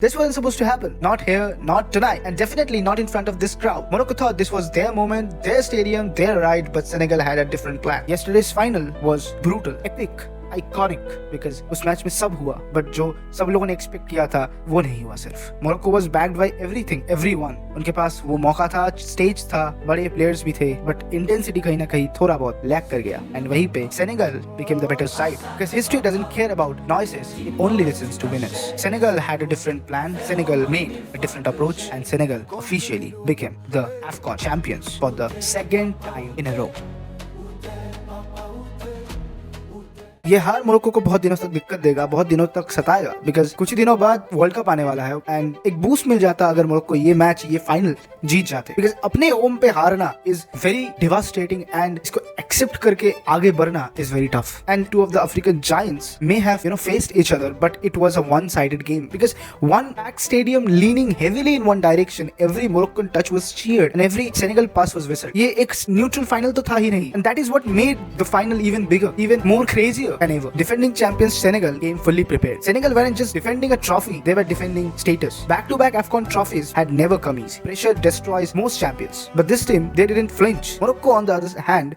This wasn't supposed to happen. Not here, not tonight, and definitely not in front of this crowd. Morocco thought this was their moment, their stadium, their ride, but Senegal had a different plan. Yesterday's final was brutal, epic, iconic, because उस match में सब हुआ, but जो सब लोगों ने expect किया था वो नहीं हुआ। सिर्फ Morocco was backed by everything, everyone. उनके पास वो मौका था, स्टेज था, बड़े प्लेयर्स भी थे, बट इंटेंसिटी कहीं ना कहीं थोड़ा बहुत लैक कर गया। एंड वहीं पे Senegal became the better side, because history doesn't care about noises, it only listens to winners. Senegal had a different plan, Senegal made a different approach, and Senegal officially became the AFCON champions for the second time in a row. ये हार Morocco को बहुत दिनों तक दिक्कत देगा, बहुत दिनों तक सताएगा, बिकॉज कुछ ही दिनों बाद वर्ल्ड कप आने वाला है एंड एक बूस्ट मिल जाता अगर मोरक्को ये मैच, ये फाइनल जीत जाते, बिकॉज अपने होम पे हारना इज वेरी डिवास्टेटिंग एंड इसको एक्सेप्ट करके आगे बढ़ना is very tough. And two of the African giants may have faced each other, but it was a one sided game, because one packed stadium leaning heavily in one direction, every Moroccan touch was cheered and every Senegal pass was whistled. ये एक neutral final तो था ही नहीं, and that is what made the final even bigger, even more crazier than ever. Defending champions Senegal came fully prepared. Senegal weren't just defending a trophy, they were defending status. Back-to-back AFCON trophies had never come easy. Pressure destroys most champions, but this time they didn't flinch. Morocco on the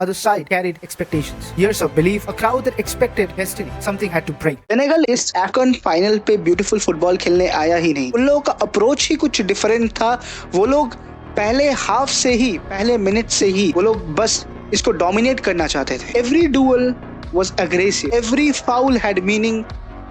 other side carried expectations, years of belief, a crowd that expected destiny. Something had to break. Senegal इस AFCON final पे beautiful football खेलने आया ही नहीं। उन लोगों का approach ही कुछ different था। वो लोग पहले हाफ से ही, पहले मिनट से ही वो लोग बस इसको डोमिनेट करना चाहते थे। Every duel was aggressive. Every foul had meaning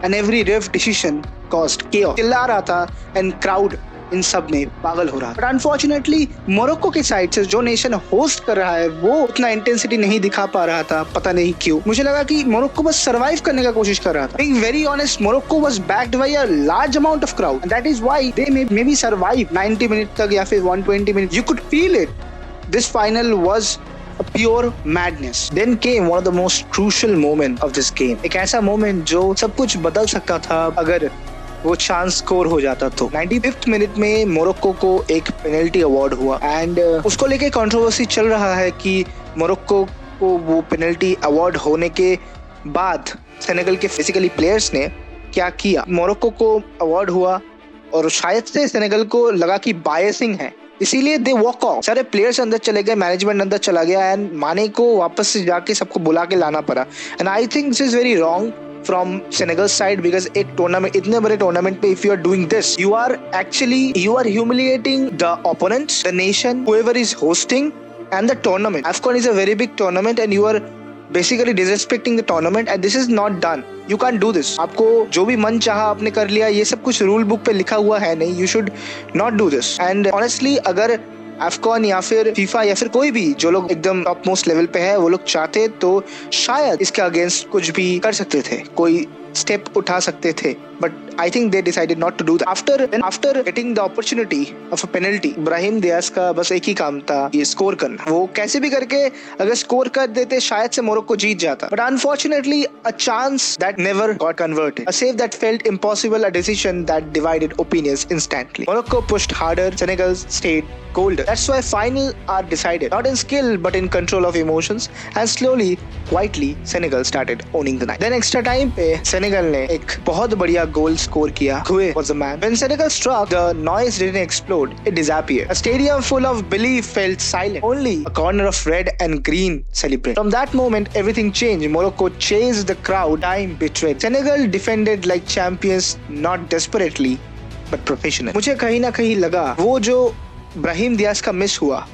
and every ref decision caused chaos. चिल्ला रहा था and crowd इन सब में पागल हो रहा था। But unfortunately मोरक्को की साइड से जो नेशन होस्ट कर रहा है वो उतना इंटेंसिटी नहीं दिखा पा रहा था, पता नहीं क्यों। मुझे लगा कि मोरक्को बस सर्वाइव करने का कोशिश कर रहा था। Being very honest, Morocco was backed by a large amount of crowd and that is why they maybe survive 90 minute तक या फिर 120 minute. You could feel it. This final was a pure madness. Then came one of the most crucial moment of this game. एक ऐसा moment जो सब कुछ बदल सकता था अगर वो चांस स्कोर हो जाता तो। 95th मिनट में मोरक्को को एक पेनल्टी अवार्ड हुआ एंड उसको लेके कंट्रोवर्सी चल रहा है कि मोरक्को को वो पेनल्टी अवार्ड होने के बाद सेनेगल के फिजिकली प्लेयर्स ने क्या किया। मोरक्को को अवार्ड हुआ और शायद से सेनेगल को लगा कि बायसिंग है, इसीलिए दे वॉक ऑफ। सारे प्लेयर्स अंदर चले गए, मैनेजमेंट अंदर चला गया एंड माने को वापस से जाके सबको बुला के लाना पड़ा। And I think this is very wrong from Senegal side, because एक टूर्नामेंट, इतने बड़े टूर्नामेंट पे if you are doing this, you are humiliating the opponents, the nation, whoever is hosting and the tournament. AFCON is a very big tournament and you are basically disrespecting the tournament and this is not done. You can't do this. आपको जो भी मन चाहा आपने कर लिया, ये सब कुछ रूल बुक पे लिखा हुआ है नहीं। You should not do this. And honestly अगर AFCON या फिर FIFA या फिर कोई भी जो लोग एकदम टॉप मोस्ट लेवल पे है वो लोग चाहते तो शायद इसके अगेंस्ट कुछ भी कर सकते थे, कोई स्टेप उठा सकते थे, but I think they decided not to do that. After getting the opportunity of a penalty, Brahim Diaz का बस एक ही काम था, ये स्कोर करना। वो कैसे भी करके अगर स्कोर कर देते शायद से मोरक्को जीत जाता, but unfortunately a chance that never got converted, a save that felt impossible, a decision that divided opinions instantly. Morocco pushed harder, Senegal stayed colder. That's why final are decided not in skill but in control of emotions, and slowly, quietly, Senegal started owning the night. Then extra time पे Senegal ने एक बहुत बढ़िया goal score किया। Koué was the man. When Senegal struck, the noise didn't explode; it disappeared. A stadium full of belief felt silent. Only a corner of red and green celebrated. From that moment, everything changed. Morocco chased the crowd. Time betrayed. Senegal defended like champions, not desperately, but professionally. मुझे कहीं ना कहीं लगा वो जो Brahim Diaz का miss हुआ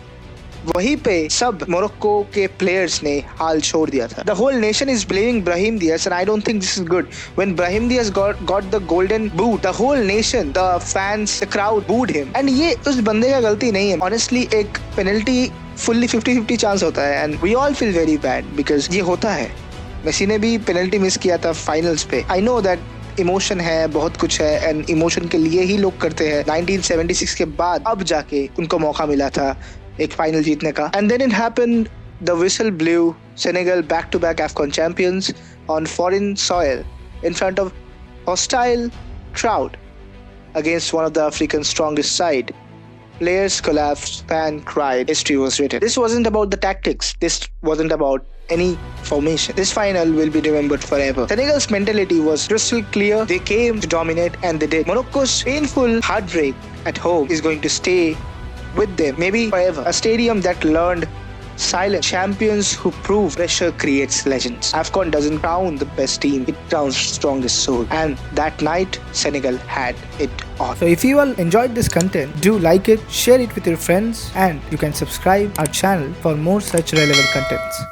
वहीं पे सब मोरक्को के प्लेयर्स ने हाल छोड़ दिया था। The whole nation is blaming Brahim Diaz and I don't think this is good. When Brahim Diaz got the golden boot, the whole nation, the fans, the crowd booed him. And ये उस बंदे का गलती नहीं है। Honestly एक penalty fully 50-50 chance होता है and we all feel very bad because ये होता है। मेसी ने भी पेनल्टी मिस किया था फाइनल्स पे। I know that इमोशन है, बहुत कुछ है एंड इमोशन के लिए ही लोग करते हैं। 1976 के बाद अब जाके उनको मौका मिला था एक फाइनल जीतने का। And then it happened, the whistle blew, Senegal back to back AFCON champions on foreign soil in front of hostile crowd against one of the Africa's strongest side. Players collapsed, fans cried, history was written. This wasn't about the tactics. This wasn't about any formation. This final will be remembered forever. Senegal's mentality was crystal clear. They came to dominate and they did. Morocco's painful heartbreak at home is going to stay with them, maybe forever. A stadium that learned silence. Champions who prove pressure creates legends. AFCON doesn't crown the best team, it crowns the strongest soul. And that night, Senegal had it all. So if you all enjoyed this content, do like it, share it with your friends, and you can subscribe our channel for more such relevant contents.